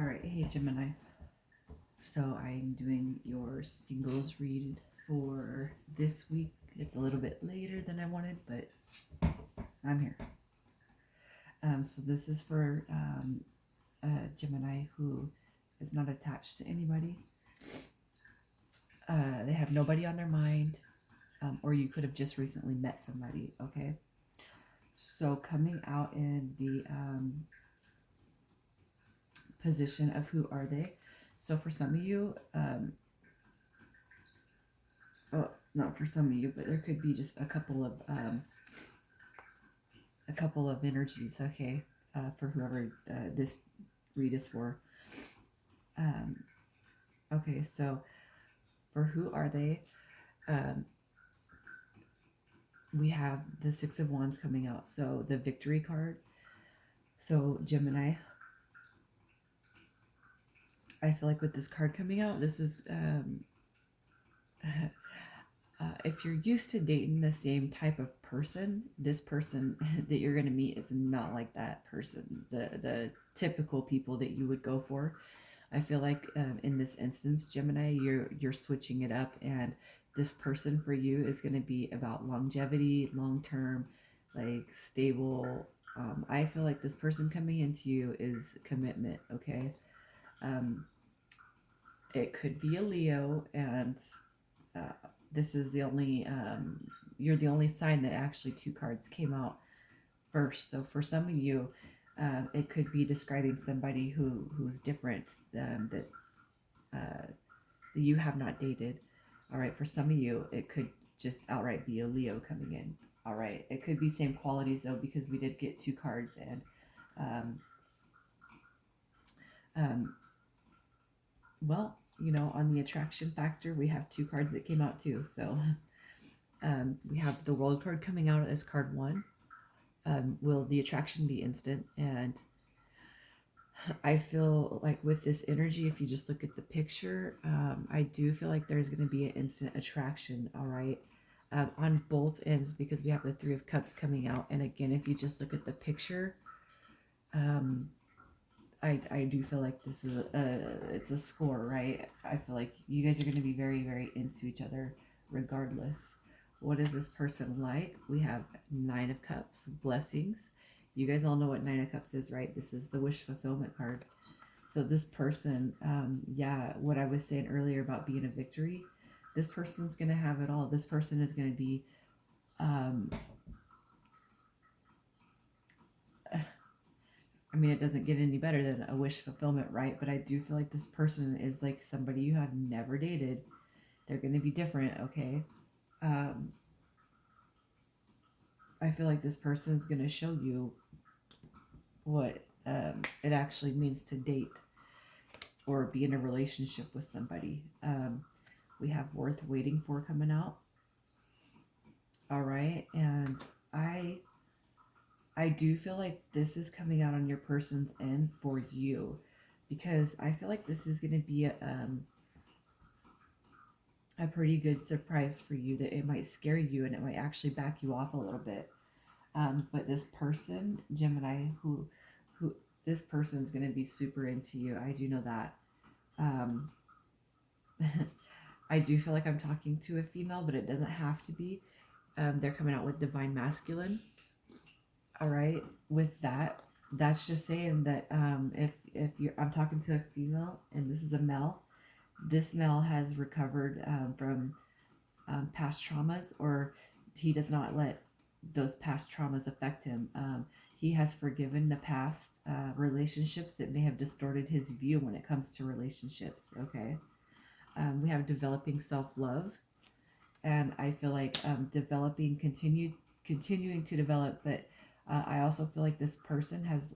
All right, hey Gemini. So I'm doing your singles read for this week. It's a little bit later than I wanted, but I'm here. So this is for Gemini who is not attached to anybody. They have nobody on their mind, or you could have just recently met somebody. Okay. So coming out in the position of who are they? So for some of you, well, not for some of you, but there could be just a couple of energies. Okay, for whoever this read is for. Okay, so for who are they? We have the Six of Wands coming out, so the Victory card. So Gemini, I feel like with this card coming out, this is if you're used to dating the same type of person, this person that you're going to meet is not like that person, the typical people that you would go for. I feel like in this instance, Gemini, you're switching it up, and this person for you is going to be about longevity, long term, like stable. I feel like this person coming into you is commitment. Okay, it could be a Leo, and this is the only you're the only sign that actually two cards came out first. So for some of you, it could be describing somebody who's different that you have not dated. All right, for some of you, it could just outright be a Leo coming in. All right, it could be same qualities though, because we did get two cards, and well, on the attraction factor, we have two cards that came out too. So we have the World card coming out as card one. Will the attraction be instant? And I feel like with this energy, if you just look at the picture, I do feel like there's going to be an instant attraction, all right, on both ends, because we have the Three of Cups coming out. And again, if you just look at the picture, I do feel like this is it's a score, right? I feel like you guys are going to be very, very into each other regardless. What is this person like? We have Nine of Cups, blessings. You guys all know what Nine of Cups is, right? This is the wish fulfillment card. So this person, what I was saying earlier about being a victory, this person's going to have it all. This person is going to be I mean, it doesn't get any better than a wish fulfillment, right? But I do feel like this person is like somebody you have never dated. They're going to be different, okay? I feel like this person is going to show you what it actually means to date or be in a relationship with somebody. We have Worth Waiting For coming out. All right. And I do feel like this is coming out on your person's end for you, because I feel like this is going to be a pretty good surprise for you, that it might scare you and it might actually back you off a little bit. But this person, Gemini, who this person's going to be super into you. I do know that. I do feel like I'm talking to a female, but it doesn't have to be. They're coming out with Divine Masculine. All right, with that, that's just saying that if you're, I'm talking to a female and this is a male, this male has recovered from past traumas, or he does not let those past traumas affect him. He has forgiven the past relationships that may have distorted his view when it comes to relationships. Okay, we have developing self-love, and I feel like continuing to develop, but I also feel like this person has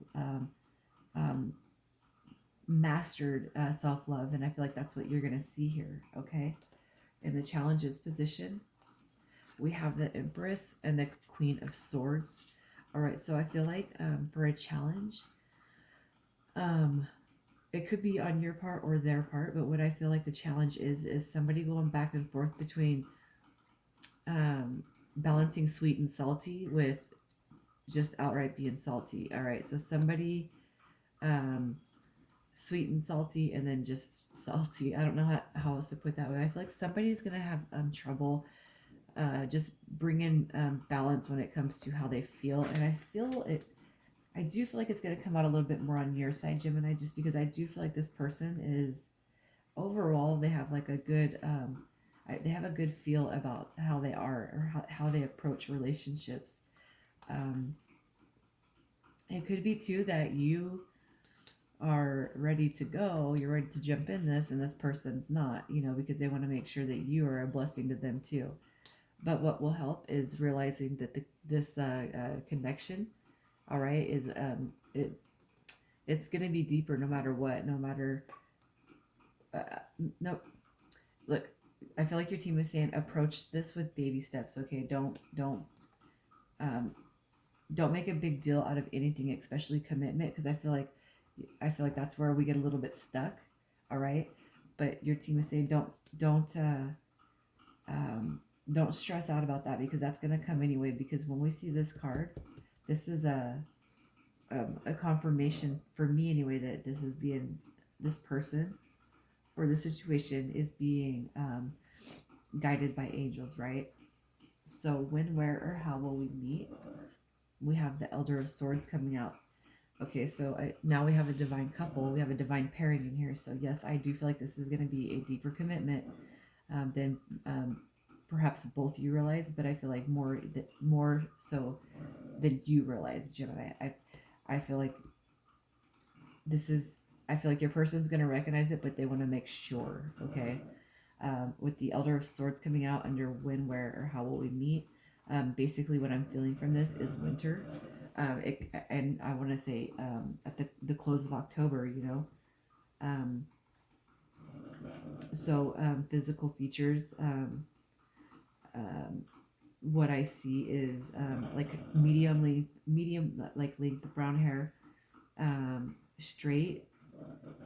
mastered self-love, and I feel like that's what you're going to see here. Okay, in the challenges position, we have the Empress and the Queen of Swords. All right, so I feel like for a challenge, it could be on your part or their part, but what I feel like the challenge is somebody going back and forth between balancing sweet and salty with just outright being salty. All right, so somebody sweet and salty, and then just salty. I don't know how else to put that, but I feel like somebody's gonna have trouble just bringing balance when it comes to how they feel. And I do feel like it's going to come out a little bit more on your side, Gemini, just because I do feel like this person is overall, they have like a good they have a good feel about how they are, or how they approach relationships. It could be too that you are ready to go, you're ready to jump in this, and this person's not, because they want to make sure that you are a blessing to them too. But what will help is realizing that this connection, all right, is it's going to be deeper no matter what, no matter no. Look, I feel like your team is saying approach this with baby steps. Okay, don't make a big deal out of anything, especially commitment, because I feel like that's where we get a little bit stuck. All right, but your team is saying don't stress out about that, because that's going to come anyway. Because when we see this card, this is a confirmation for me anyway, that this person or the situation is being guided by angels, right? So when, where, or how will we meet? We have the Elder of Swords coming out. Okay, so now we have a divine couple. We have a divine pairing in here. So yes, I do feel like this is going to be a deeper commitment than perhaps both you realize, but I feel like more so than you realize, Gemini. I feel like I feel like your person's going to recognize it, but they want to make sure, okay? With the Elder of Swords coming out under when, where, or how will we meet, basically what I'm feeling from this is winter. And I want to say at the close of October, so physical features, what I see is like medium like length brown hair, straight,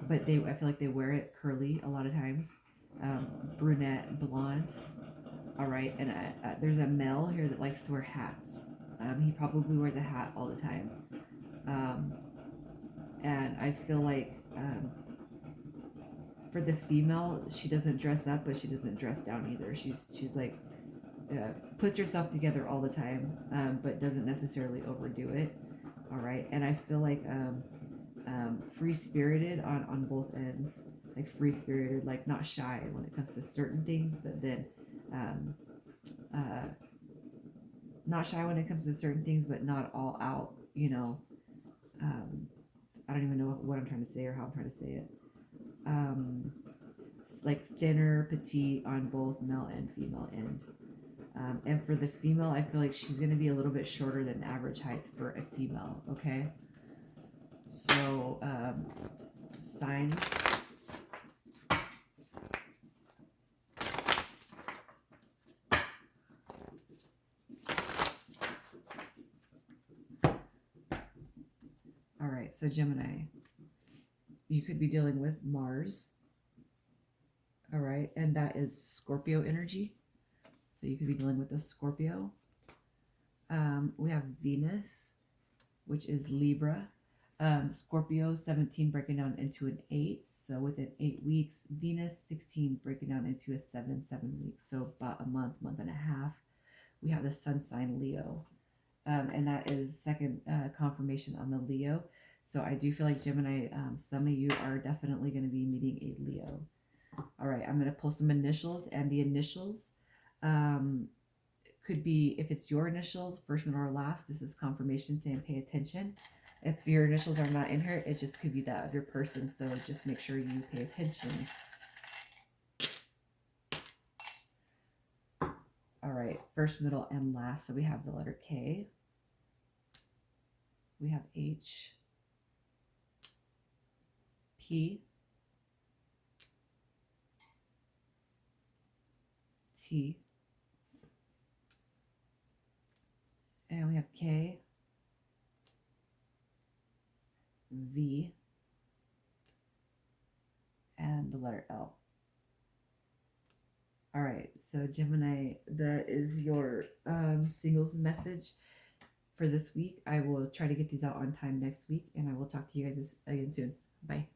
but I feel like they wear it curly a lot of times, brunette, blonde. All right, and there's a male here that likes to wear hats. He probably wears a hat all the time, and I feel like for the female, she doesn't dress up, but she doesn't dress down either. She's like puts herself together all the time, but doesn't necessarily overdo it. All right, and I feel like free-spirited on both ends, like free-spirited, like not shy when it comes to certain things, but then not shy when it comes to certain things, but not all out, I don't even know what I'm trying to say or how I'm trying to say it. Like thinner, petite on both male and female end. And for the female, I feel like she's going to be a little bit shorter than average height for a female, okay? So, signs. All right, so Gemini, you could be dealing with Mars, all right, and that is Scorpio energy. So you could be dealing with a Scorpio. We have Venus, which is Libra. Scorpio 17 breaking down into an 8. So within 8 weeks, Venus 16 breaking down into a 7 weeks. So about a month and a half. We have the sun sign Leo. And that is second confirmation on the Leo. So I do feel like Gemini, some of you are definitely going to be meeting a Leo. All right, I'm going to pull some initials, and the initials could be, if it's your initials, first, middle, or last, this is confirmation saying pay attention. If your initials are not in here, it just could be that of your person, so just make sure you pay attention. All right, first, middle, and last. So we have the letter K. We have H, P, T, and we have K, V, and the letter L. All right, so Gemini, that is your singles message for this week. I will try to get these out on time next week, and I will talk to you guys again soon. Bye.